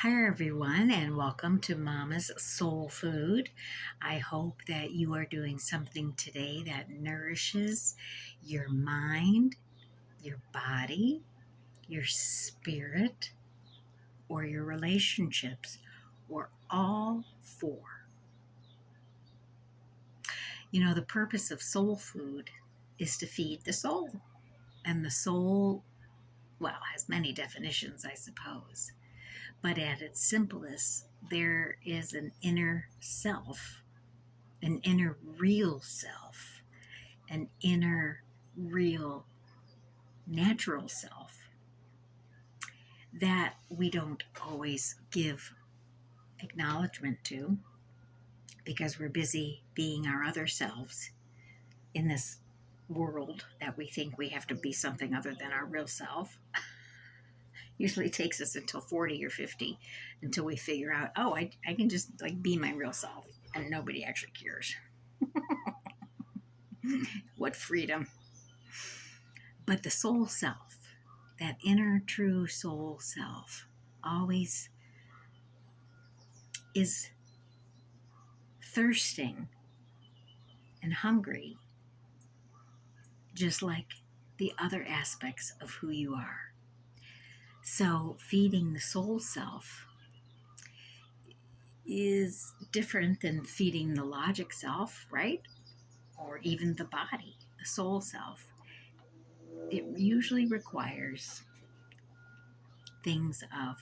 Hi, everyone, and welcome to Mama's Soul Food. I hope that you are doing something today that nourishes your mind, your body, your spirit, or your relationships, or all four. You know, the purpose of soul food is to feed the soul. And the soul, well, has many definitions, I suppose. But at its simplest, there is an inner self, an inner real self, an inner real natural self that we don't always give acknowledgement to because we're busy being our other selves in this world that we think we have to be something other than our real self. Usually takes us until 40 or 50 until we figure out, oh, I can just like be my real self and nobody actually cares. What freedom. But the soul self, that inner true soul self, always is thirsting and hungry, just like the other aspects of who you are. So, feeding the soul self is different than feeding the logic self, right? Or even the body, the soul self. It usually requires things of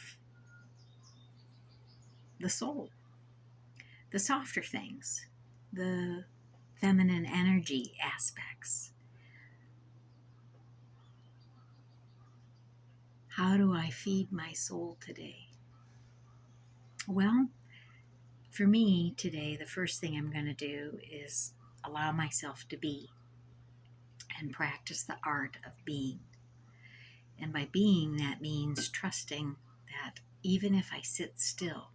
the soul, the softer things, the feminine energy aspects. How do I feed my soul today? Well, for me today, the first thing I'm going to do is allow myself to be and practice the art of being. And by being, that means trusting that even if I sit still,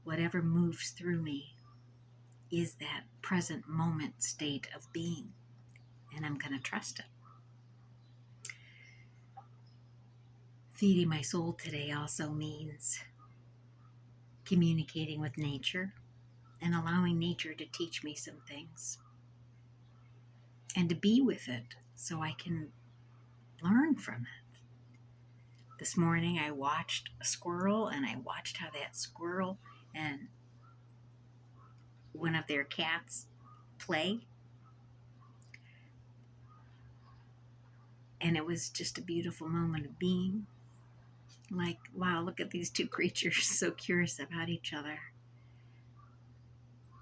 whatever moves through me is that present moment state of being. And I'm going to trust it. Feeding my soul today also means communicating with nature and allowing nature to teach me some things and to be with it so I can learn from it. This morning I watched a squirrel and I watched how that squirrel and one of their cats play. And it was just a beautiful moment of being. Like, wow, look at these two creatures so curious about each other.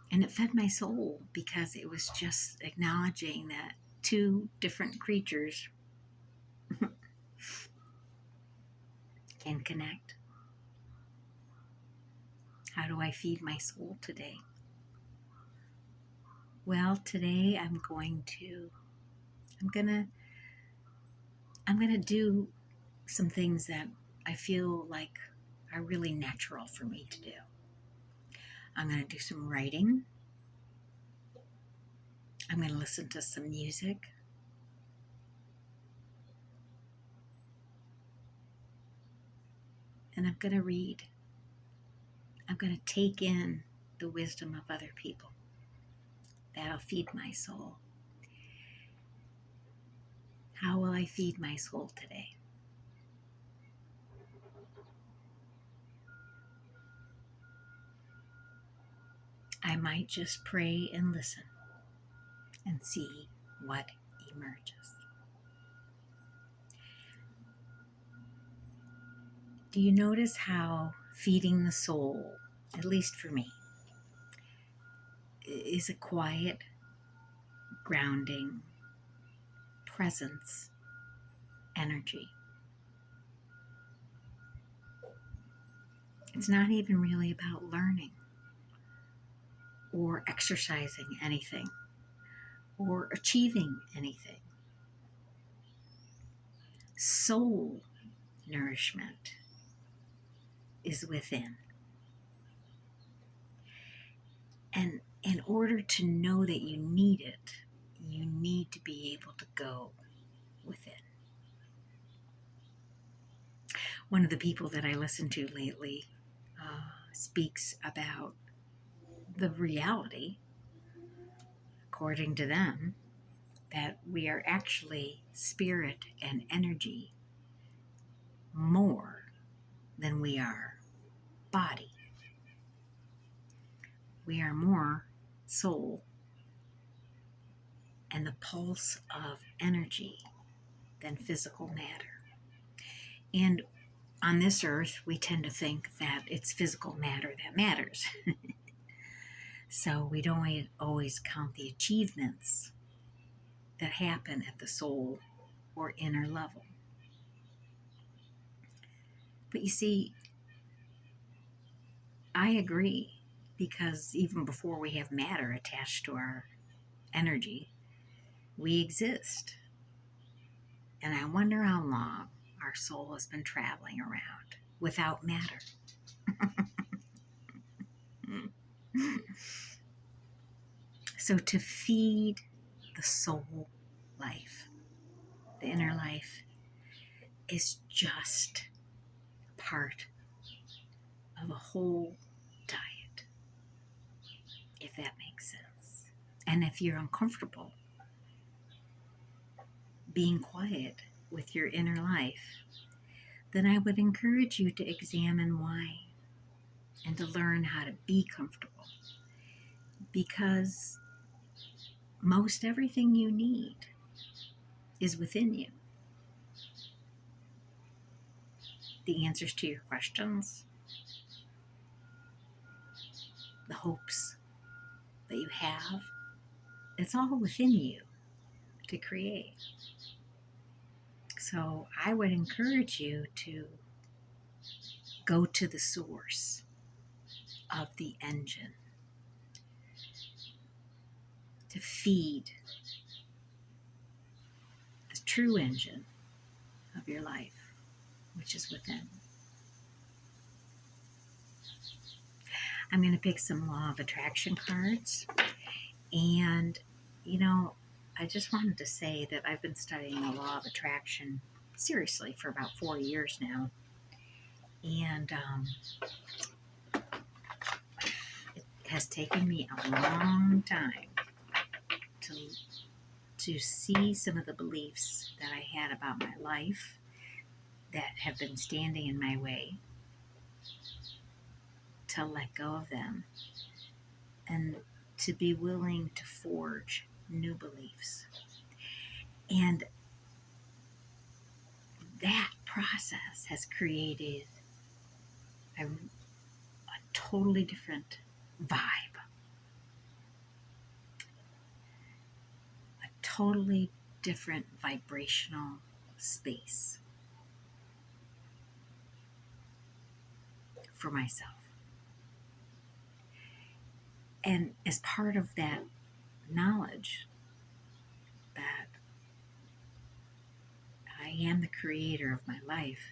And it fed my soul because it was just acknowledging that two different creatures can connect. How do I feed my soul today? Well, today I'm gonna do some things that I feel like are really natural for me to do. I'm gonna do some writing. I'm gonna listen to some music. And I'm gonna read. I'm gonna take in the wisdom of other people. That'll feed my soul. How will I feed my soul today? I might just pray and listen and see what emerges. Do you notice how feeding the soul, at least for me, is a quiet, grounding presence energy? It's not even really about learning or exercising anything or achieving anything. Soul nourishment is within. And in order to know that you need it, you need to be able to go within. One of the people that I listen to lately speaks about the reality, according to them, that we are actually spirit and energy more than we are body. We are more soul and the pulse of energy than physical matter. And on this earth, we tend to think that it's physical matter that matters. So we don't always count the achievements that happen at the soul or inner level. But you see, I agree, because even before we have matter attached to our energy, we exist. And I wonder how long our soul has been traveling around without matter. So to feed the soul life, the inner life, is just part of a whole diet, if that makes sense. And if you're uncomfortable being quiet with your inner life, then I would encourage you to examine why and to learn how to be comfortable. Because most everything you need is within you. The answers to your questions, the hopes that you have, it's all within you to create. So I would encourage you to go to the source of the engine, to feed the true engine of your life, which is within. I'm going to pick some law of attraction cards. And, I just wanted to say that I've been studying the law of attraction seriously for about 4 years now. And it has taken me a long time to see some of the beliefs that I had about my life that have been standing in my way, to let go of them and to be willing to forge new beliefs. And that process has created a totally different vibe, a totally different vibrational space for myself. And as part of that knowledge that I am the creator of my life,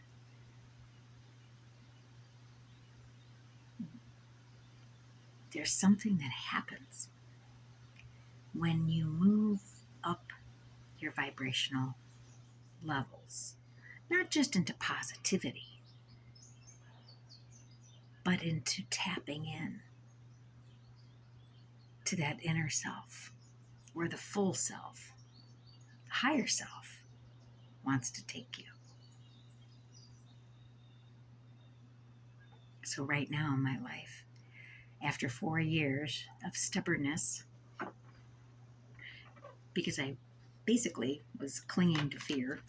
there's something that happens when you move up your vibrational levels, not just into positivity, but into tapping in to that inner self, where the full self, the higher self, wants to take you. So right now in my life, after 4 years of stubbornness, because I basically was clinging to fear.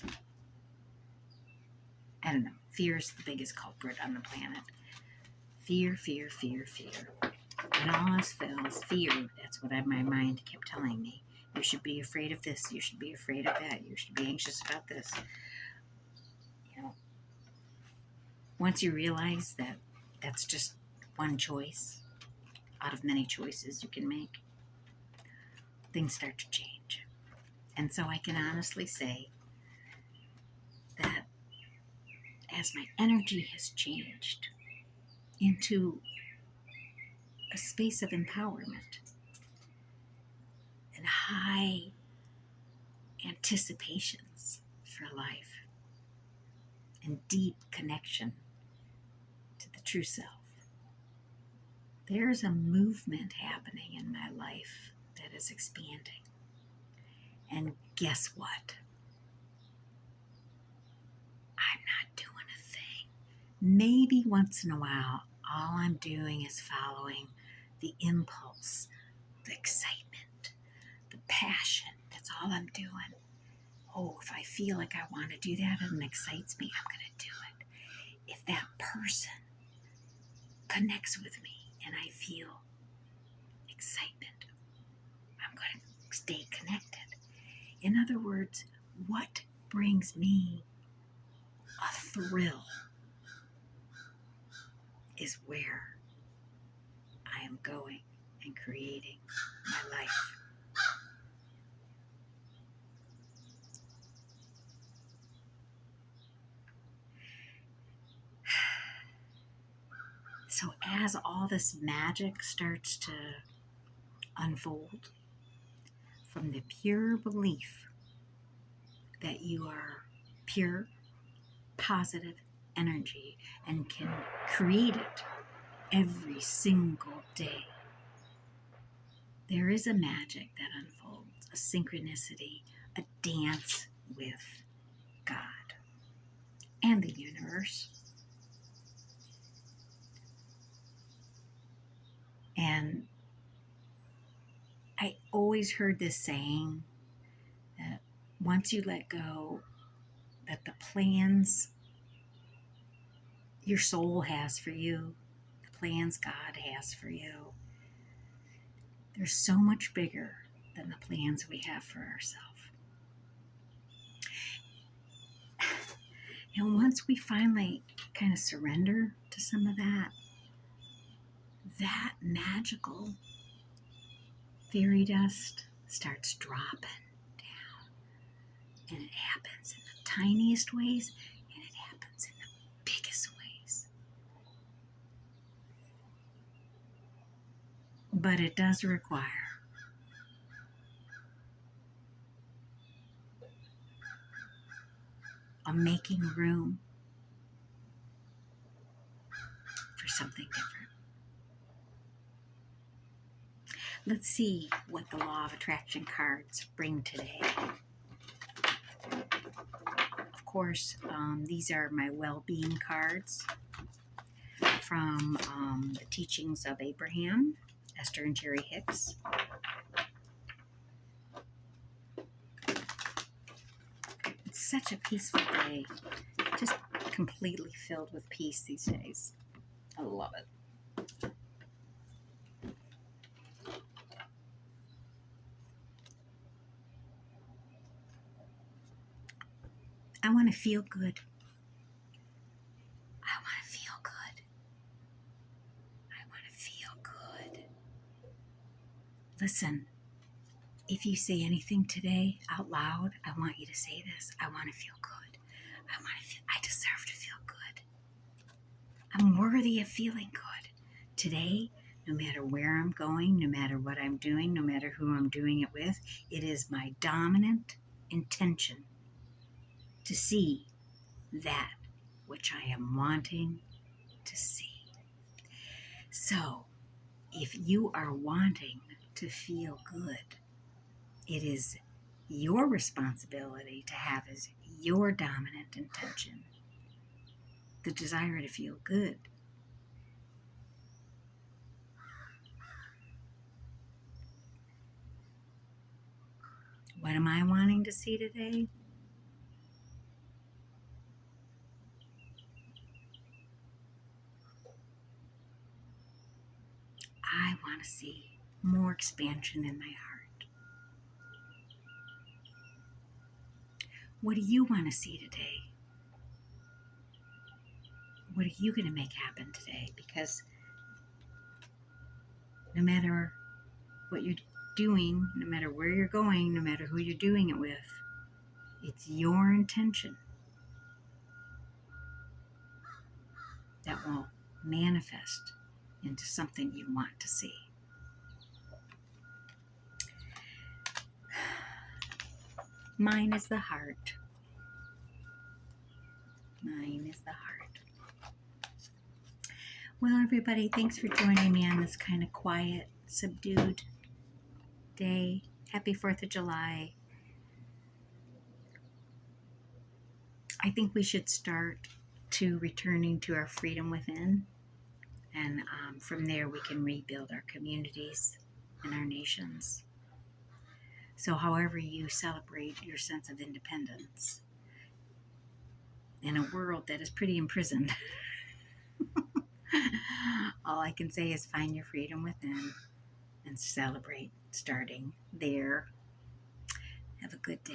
I don't know, fear is the biggest culprit on the planet. Fear, fear, fear, fear. When all else fails, fear, that's what my mind kept telling me. You should be afraid of this, you should be afraid of that, you should be anxious about this. Once you realize that that's just one choice out of many choices you can make, things start to change. And so I can honestly say that as my energy has changed into a space of empowerment and high anticipations for life and deep connection to the true self, there's a movement happening in my life that is expanding. And guess what? I'm not doing a thing. Maybe once in a while, all I'm doing is following the impulse, the excitement, the passion. That's all I'm doing. Oh, if I feel like I want to do that and it excites me, I'm going to do it. If that person connects with me and I feel excitement, I'm going to stay connected. In other words, what brings me a thrill is where I am going and creating my life. So as all this magic starts to unfold from the pure belief that you are pure, positive energy and can create it every single day, there is a magic that unfolds, a synchronicity, a dance with God and the universe. And I always heard this saying that once you let go, that the plans your soul has for you, the plans God has for you, they're so much bigger than the plans we have for ourselves. And once we finally kind of surrender to some of that, that magical fairy dust starts dropping down. And it happens in the tiniest ways, and it happens in the biggest ways. But it does require a making room for something different. Let's see what the Law of Attraction cards bring today. Of course, these are my well-being cards from the teachings of Abraham, Esther and Jerry Hicks. It's such a peaceful day, just completely filled with peace these days. I love it. I want to feel good. I want to feel good. I want to feel good. Listen, if you say anything today out loud, I want you to say this. I want to feel good. I deserve to feel good. I'm worthy of feeling good. Today, no matter where I'm going, no matter what I'm doing, no matter who I'm doing it with, it is my dominant intention to see that which I am wanting to see. So, if you are wanting to feel good, it is your responsibility to have as your dominant intention the desire to feel good. What am I wanting to see today? I want to see more expansion in my heart. What do you want to see today? What are you going to make happen today? Because no matter what you're doing, no matter where you're going, no matter who you're doing it with, it's your intention that will manifest into something you want to see. Mine is the heart. Mine is the heart. Well, everybody, thanks for joining me on this kind of quiet, subdued day. Happy 4th of July. I think we should start to returning to our freedom within, and from there we can rebuild our communities and our nations. So, however you celebrate your sense of independence in a world that is pretty imprisoned, all I can say is find your freedom within and celebrate starting there. Have a good day.